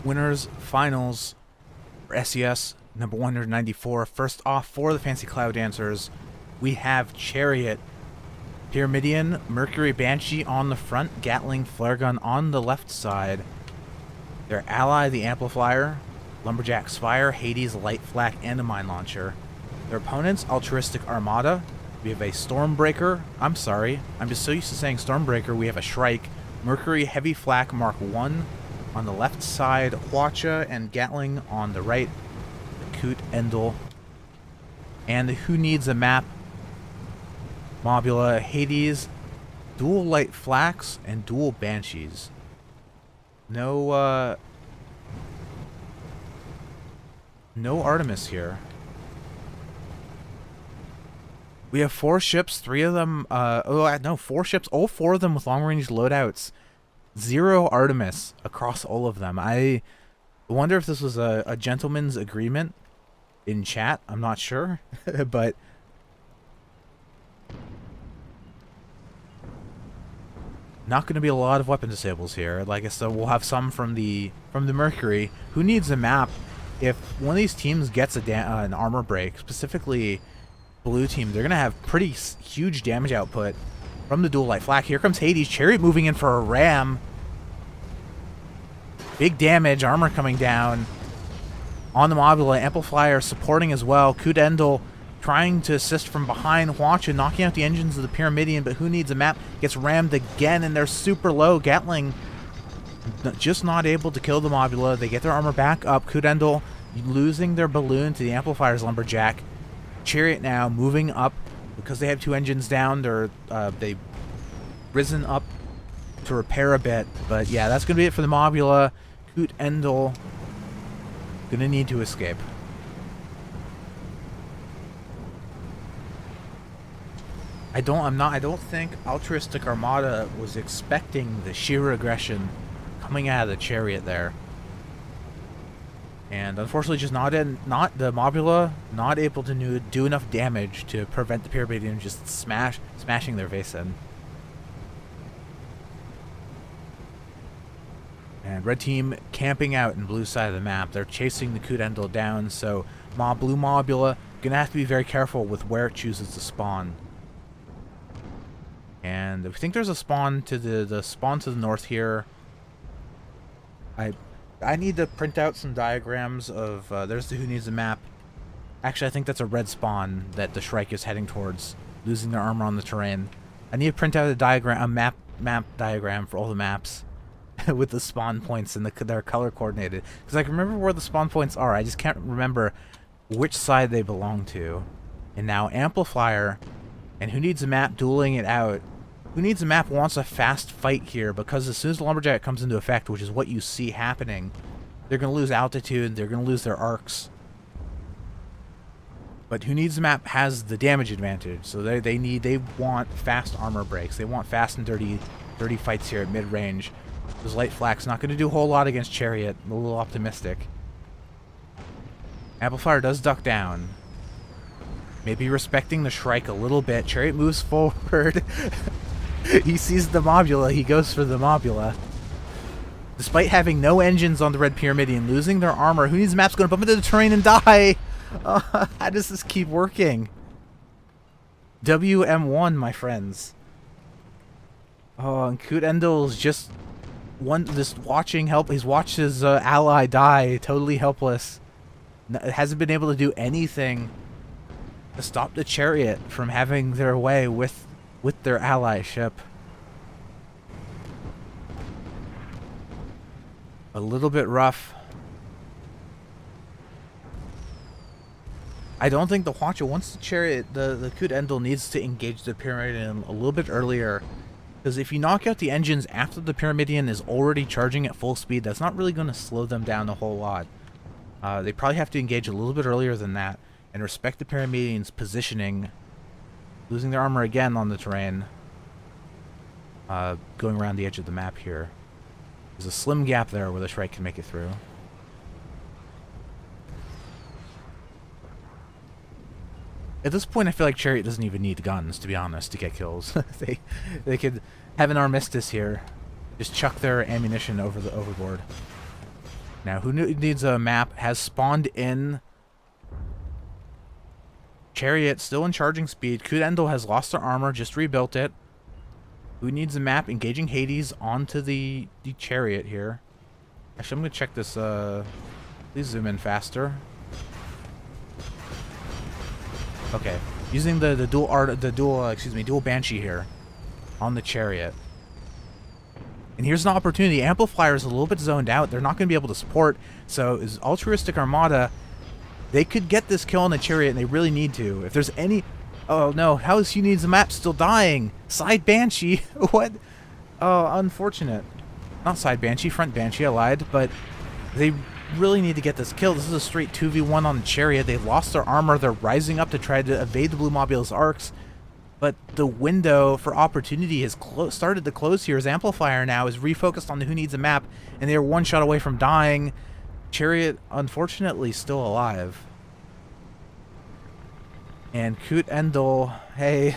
Winners finals for SCS number 194. First off, for the Fancy Cloud Dancers, we have Chariot, Pyramidion, Mercury Banshee on the front, Gatling Flare Gun on the left side. Their ally, the Amplifier, Lumberjack Spire, Hades Light Flak, and a Mine Launcher. Their opponents, Altruistic Armada. We have a Stormbreaker. I'm sorry, I'm just so used to saying Stormbreaker. We have a Shrike, Mercury Heavy Flak Mark 1 on the left side, Hwacha and Gatling on the right, the Coot Endel, and the Who Needs a Map, Mobula, Hades, dual Light Flaks, and dual Banshees. No Artemis here. We have 4 ships, 3 of them, 4 ships, all 4 of them with long-range loadouts. 0 Artemis across all of them. I wonder if this was a gentleman's agreement in chat. I'm not sure, but not going to be a lot of weapon disables here. Like I said, we'll have some from the Mercury. Who needs a map? If one of these teams gets an armor break, specifically blue team, they're going to have pretty huge damage output from the dual light flak. Here comes Hades. Chariot moving in for a ram. Big damage. Armor coming down on the Mobula. Amplifier supporting as well. Coot Endel trying to assist from behind. Hwacha knocking out the engines of the Pyramidion, but Who Needs a Map gets rammed again, and they're super low. Gatling just not able to kill the Mobula. They get their armor back up. Coot Endel losing their balloon to the Amplifier's Lumberjack. Chariot now moving up because they have 2 engines down. They've risen up to repair a bit, but yeah, that's gonna be it for the Mobula. Coot Endel gonna need to escape. I don't think Altruistic Armada was expecting the sheer aggression coming out of the Chariot there. And unfortunately, just not the Mobula not able to do enough damage to prevent the Pyramidion just smashing their face in. And red team camping out in blue side of the map. They're chasing the Coot Endel down, so blue Mobula gonna have to be very careful with where it chooses to spawn. And I think there's a spawn to the spawn to the north here. I need to print out some diagrams of there's the Who Needs a Map. Actually, I think that's a red spawn that the Shrike is heading towards, losing their armor on the terrain. I need to print out a map diagram for all the maps with the spawn points and they're color coordinated, because I can remember where the spawn points are. I just can't remember which side they belong to. And now Amplifier and Who Needs a Map dueling it out. Who Needs a Map wants a fast fight here, because as soon as the Lumberjack comes into effect, which is what you see happening, they're going to lose altitude, they're going to lose their arcs. But Who Needs a Map has the damage advantage, so they want fast armor breaks. They want fast and dirty fights here at mid-range. Those light flaks not going to do a whole lot against Chariot. I'm a little optimistic. Amplifier does duck down. Maybe respecting the Shrike a little bit. Chariot moves forward. He sees the Mobula. He goes for the Mobula. Despite having no engines on the red Pyramidion, losing their armor, Who Needs a Map's going to bump into the terrain and die. How does this keep working? WM1, my friends. Oh, and Coot Endel's just watching help. He's watched his ally die, totally helpless. Hasn't been able to do anything to stop the Chariot from having their way with their ally ship. A little bit rough. I don't think the Hwacha, once the Chariot, the Coot Endel needs to engage the Pyramidion a little bit earlier, because if you knock out the engines after the Pyramidion is already charging at full speed, that's not really going to slow them down a whole lot. They probably have to engage a little bit earlier than that and respect the Pyramidian's positioning. Losing their armor again on the terrain. Going around the edge of the map here. There's a slim gap there where the Shrike can make it through. At this point, I feel like Chariot doesn't even need guns, to be honest, to get kills. they could have an armistice here. Just chuck their ammunition overboard. now. Who Needs a Map has spawned in. Chariot still in charging speed. Kudendal has lost their armor, just rebuilt it. Who Needs a Map engaging Hades onto the Chariot here. Actually, I'm gonna check this. Please zoom in faster. Okay, using the dual Banshee here on the Chariot. And here's an opportunity. Amplifier is a little bit zoned out. They're not going to be able to support. So is Altruistic Armada. They could get this kill on the Chariot, and they really need to. If there's any... Oh, no. How is Who Needs a Map still dying? Side Banshee? What? Oh, unfortunate. Not Side Banshee. Front Banshee. I lied. But they really need to get this kill. This is a straight 2v1 on the Chariot. They've lost their armor. They're rising up to try to evade the Blue Mobulus arcs. But the window for opportunity has started to close here as Amplifier now is refocused on the Who Needs a Map, and they're one shot away from dying. Chariot, unfortunately, still alive. And Kudendal, hey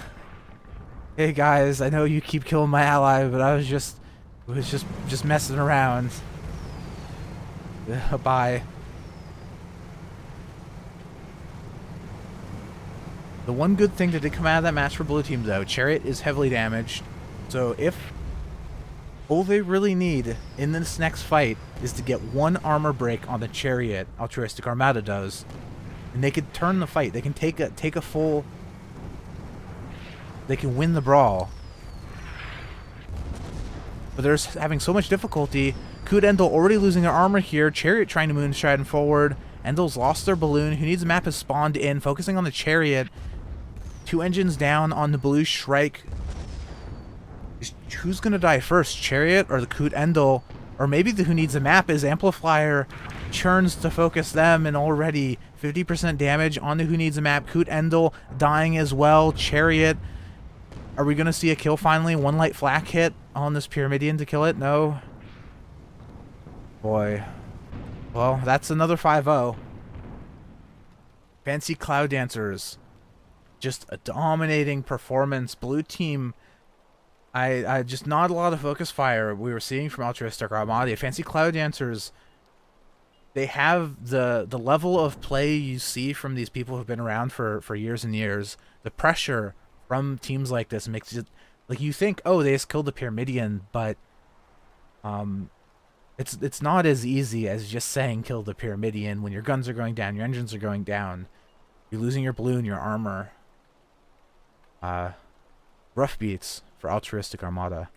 guys, I know you keep killing my ally, but I was just messing around. Bye. The one good thing that did come out of that match for Blue Team, though, Chariot is heavily damaged. So if all they really need in this next fight is to get one armor break on the Chariot, Altruistic Armada does, and they could turn the fight. They can take a full... They can win the brawl. But they're having so much difficulty. Kudendal already losing their armor here. Chariot trying to moonstride forward. Endal's lost their balloon. Who Needs a Map has spawned in, focusing on the Chariot. 2 engines down on the Blue Shrike. Who's going to die first, Chariot or the Kudendal? Or maybe the Who Needs a Map is Amplifier churns to focus them, and already 50% damage on the Who Needs a Map. Kudendal dying as well. Chariot. Are we going to see a kill finally? One light flak hit on this Pyramidion to kill it? No. Boy. Well, that's another 5-0. Fancy Cloud Dancers. Just a dominating performance. Blue Team, I just not a lot of focus fire we were seeing from Altruistic Armada. Fancy Cloud Dancers, they have the level of play you see from these people who've been around for years and years. The pressure from teams like this makes it like you think, oh, they just killed the Pyramidion, but it's not as easy as just saying kill the Pyramidion when your guns are going down, your engines are going down, you're losing your balloon, your armor. Rough beats for Altruistic Armada.